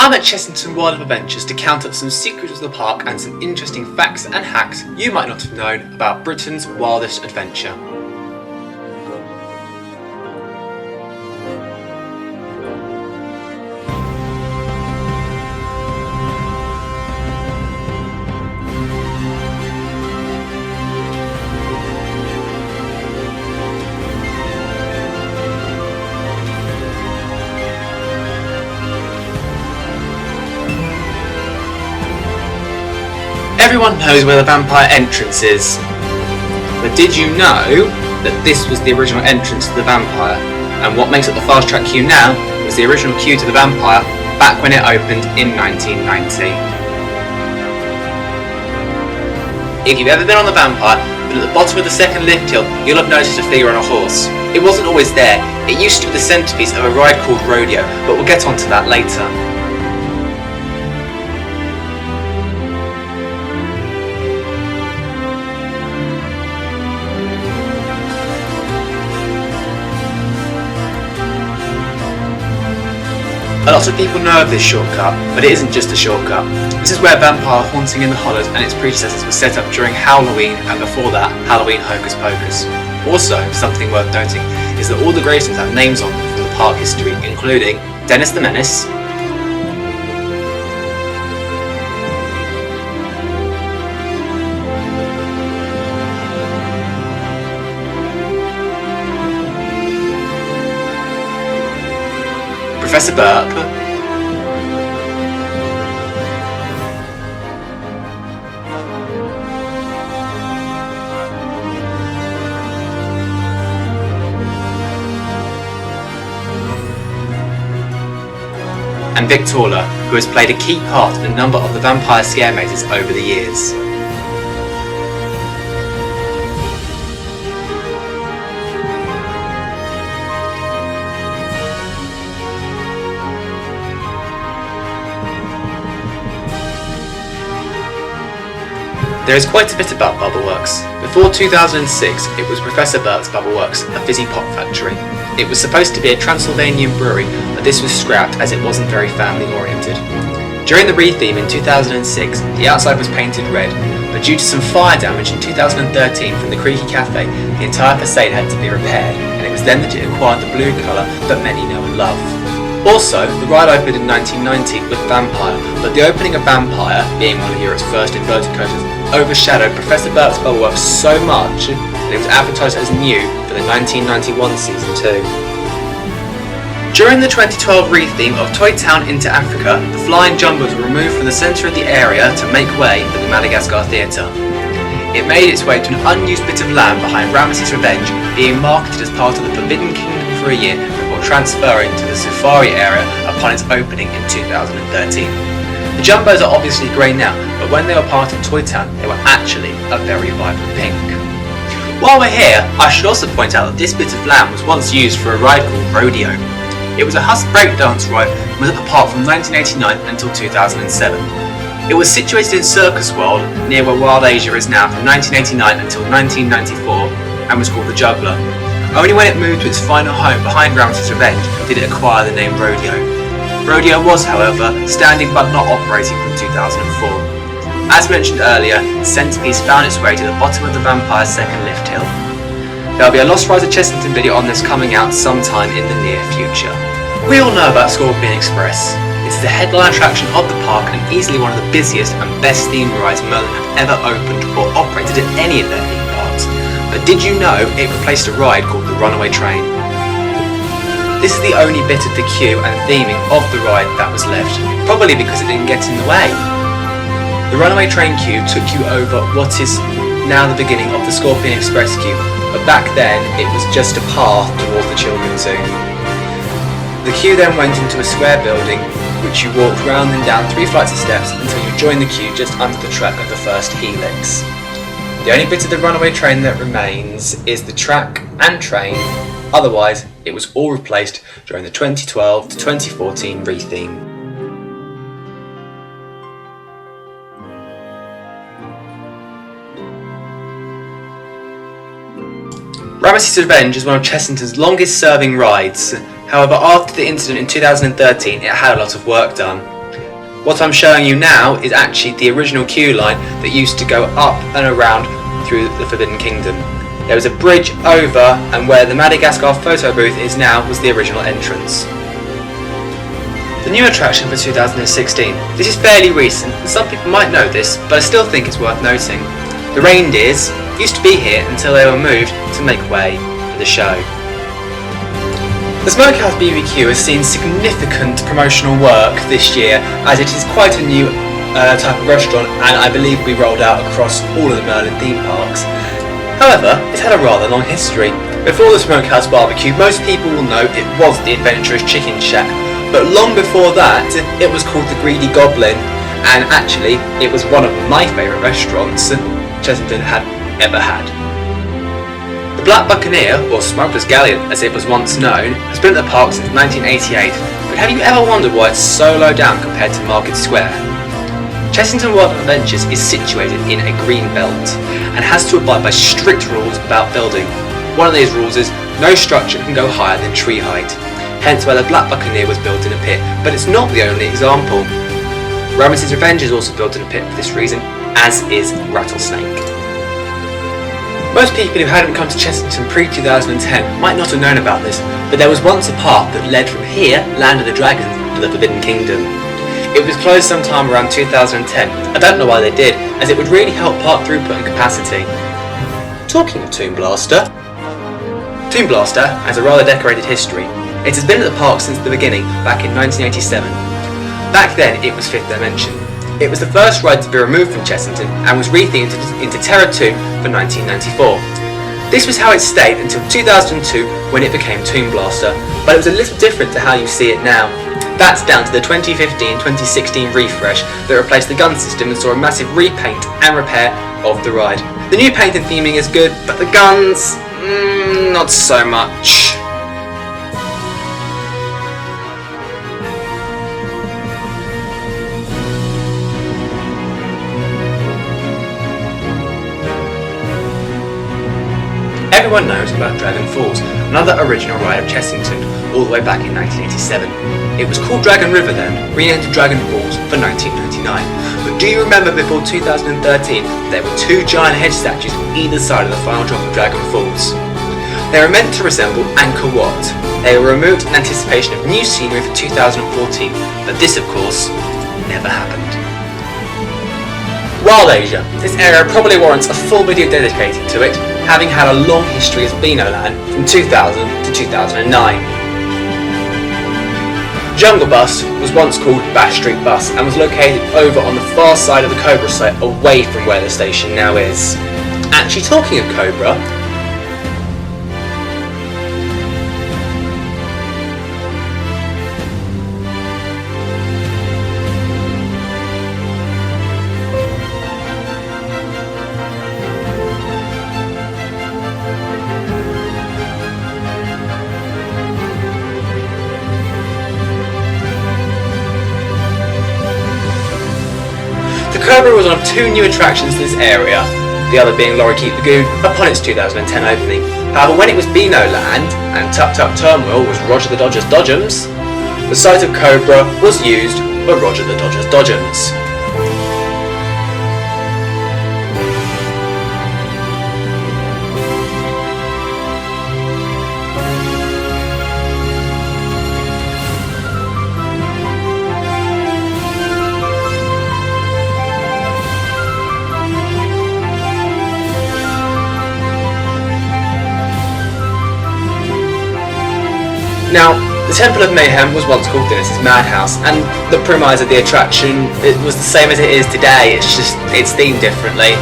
I'm at Chessington Wild Adventures to count up some secrets of the park and some interesting facts and hacks you might not have known about Britain's wildest adventure. Everyone knows where the vampire entrance is, but did you know that this was the original entrance to the vampire, and what makes it the fast track queue now was the original queue to the vampire back when it opened in 1990. If you've ever been on the vampire, but at the bottom of the second lift hill you'll have noticed a figure on a horse. It wasn't always there, it used to be the centrepiece of a ride called Rodeo, but we'll get onto that later. A lot of people know of this shortcut, but it isn't just a shortcut. This is where Vampire Haunting in the Hollows and its predecessors were set up during Halloween, and before that, Halloween Hocus Pocus. Also, something worth noting is that all the gravestones have names on them from the park history, including Dennis the Menace, Professor Burp, and Victoria, who has played a key part in a number of the vampire scare mazes over the years. There is quite a bit about Bubbleworks. Before 2006, it was Professor Burke's Bubbleworks, a fizzy pop factory. It was supposed to be a Transylvanian brewery, but this was scrapped as it wasn't very family oriented. During the retheme in 2006, the outside was painted red, but due to some fire damage in 2013 from the Creaky Cafe, the entire facade had to be repaired, and it was then that it acquired the blue colour that many know and love. Also, the ride opened in 1990 with Vampire, but the opening of Vampire, being one of Europe's first inverted coasters, overshadowed Professor Burke's Bubbleworks so much that it was advertised as new for the 1991 season 2. During the 2012 retheme of Toy Town into Africa, the flying jumbos were removed from the centre of the area to make way for the Madagascar Theatre. It made its way to an unused bit of land behind Ramesses Revenge, being marketed as part of the Forbidden Kingdom for a year before transferring to the Safari area upon its opening in 2013. The jumbos are obviously grey now, but when they were part of Toy Town, they were actually a very vibrant pink. While we're here, I should also point out that this bit of land was once used for a ride called Rodeo. It was a husk breakdance ride and was at the park from 1989 until 2007. It was situated in Circus World, near where Wild Asia is now, from 1989 until 1994, and was called the Juggler. Only when it moved to its final home behind Ramesses Revenge did it acquire the name Rodeo. Rodeo was, however, standing but not operating from 2004. As mentioned earlier, the centrepiece found its way to the bottom of the Vampire's second lift hill. There will be a Lost Rise of Chessington video on this coming out sometime in the near future. We all know about Scorpion Express. It is the headline attraction of the park and easily one of the busiest and best themed rides Merlin have ever opened or operated at any of their theme parks. But did you know it replaced a ride called the Runaway Train? This is the only bit of the queue and theming of the ride that was left, probably because it didn't get in the way. The Runaway Train queue took you over what is now the beginning of the Scorpion Express queue, but back then it was just a path towards the children's zoo. The queue then went into a square building, which you walked round and down 3 flights of steps until you joined the queue just under the track of the first helix. The only bit of the Runaway Train that remains is the track and train, otherwise it was all replaced during the 2012 to 2014 retheme. Ramesses Revenge is one of Chessington's longest serving rides. However, after the incident in 2013 it had a lot of work done. What I'm showing you now is actually the original queue line that used to go up and around through the Forbidden Kingdom. There was a bridge over, and where the Madagascar photo booth is now was the original entrance. The new attraction for 2016. This is fairly recent, and some people might know this, but I still think it's worth noting. The reindeers used to be here until they were moved to make way for the show. The Smokehouse BBQ has seen significant promotional work this year, as it is quite a new type of restaurant, and I believe will be rolled out across all of the Merlin theme parks. However, it's had a rather long history. Before the Smokehouse Barbecue, most people will know it was the Adventurous Chicken Shack, but long before that, it was called the Greedy Goblin, and actually, it was one of my favourite restaurants Chessington had ever had. The Black Buccaneer, or Smuggler's Galleon as it was once known, has been at the park since 1988, but have you ever wondered why it's so low down compared to Market Square? Chessington World of Adventures is situated in a green belt, and has to abide by strict rules about building. One of these rules is no structure can go higher than tree height. Hence why the Black Buccaneer was built in a pit, but it's not the only example. Ramesses Revenge is also built in a pit for this reason, as is Rattlesnake. Most people who hadn't come to Chessington pre-2010 might not have known about this, but there was once a path that led from here, Land of the Dragons, to the Forbidden Kingdom. It was closed sometime around 2010. I don't know why they did, as it would really help park throughput and capacity. Talking of Toon Blaster, Toon Blaster has a rather decorated history. It has been at the park since the beginning, back in 1987. Back then, it was Fifth Dimension. It was the first ride to be removed from Chessington and was rethemed into Terra 2 for 1994. This was how it stayed until 2002 when it became Toon Blaster, but it was a little different to how you see it now. That's down to the 2015-2016 refresh that replaced the gun system and saw a massive repaint and repair of the ride. The new paint and theming is good, but the guns, not so much. Everyone knows about Dragon Falls, another original ride of Chessington, all the way back in 1987. It was called Dragon River then, renamed to Dragon Falls for 1999. But do you remember before 2013 there were two giant head statues on either side of the final drop of Dragon Falls? They were meant to resemble Angkor Wat. They were removed in anticipation of new scenery for 2014, but this of course never happened. Wild Asia. This area probably warrants a full video dedicated to it, having had a long history as Beano Land from 2000 to 2009. Jungle Bus was once called Bash Street Bus and was located over on the far side of the Cobra site, away from where the station now is. Actually, talking of Cobra, Cobra was one of two new attractions to this area, the other being Lorikeet Lagoon upon its 2010 opening. However, when it was Beano Land and Tuk Tuk Turmoil was Roger the Dodger's Dodgems, the site of Cobra was used for Roger the Dodger's Dodgems. Now, the Temple of Mayhem was once called Dennis's Madhouse, and the premise of the attraction it was the same as it is today, it's themed differently.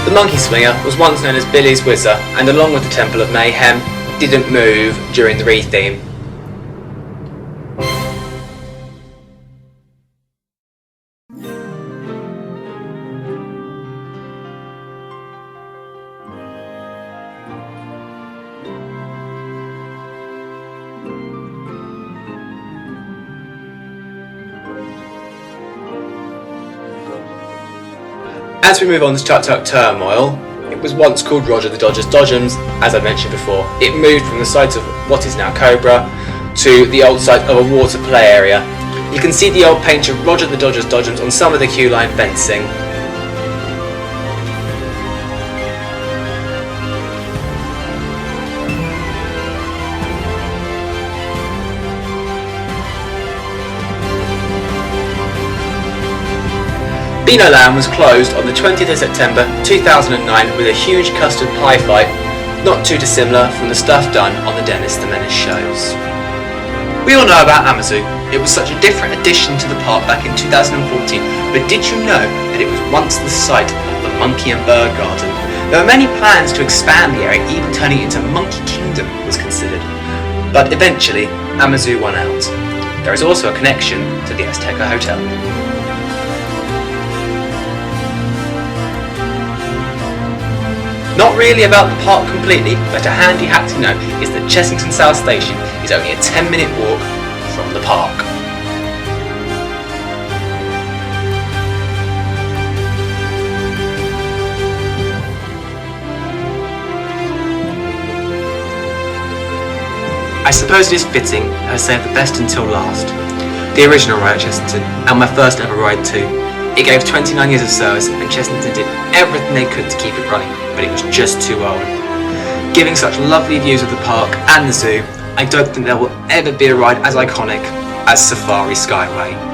The Monkey Swinger was once known as Billy's Whizzer, and along with the Temple of Mayhem, didn't move during the retheme. As we move on to Tuk Tuk Turmoil, it was once called Roger the Dodger's Dodgems, as I mentioned before. It moved from the site of what is now Cobra to the old site of a water play area. You can see the old painter Roger the Dodger's dodgems on some of the queue line fencing. Beano Land was closed on the 20th of September 2009 with a huge custard pie fight, not too dissimilar from the stuff done on the Dennis the Menace shows. We all know about Amazoo. It was such a different addition to the park back in 2014, but did you know that it was once the site of the Monkey and Bird Garden? There were many plans to expand the area, even turning it into Monkey Kingdom was considered. But eventually, Amazoo won out. There is also a connection to the Azteca Hotel. Not really about the park completely, but a handy hack to know is that Chessington South Station is only a 10-minute walk from the park. I suppose it is fitting that I saved the best until last. The original ride at Chessington, and my first ever ride too. It gave 29 years of service, and Chessington did everything they could to keep it running, but it was just too old. Giving such lovely views of the park and the zoo, I don't think there will ever be a ride as iconic as Safari Skyway.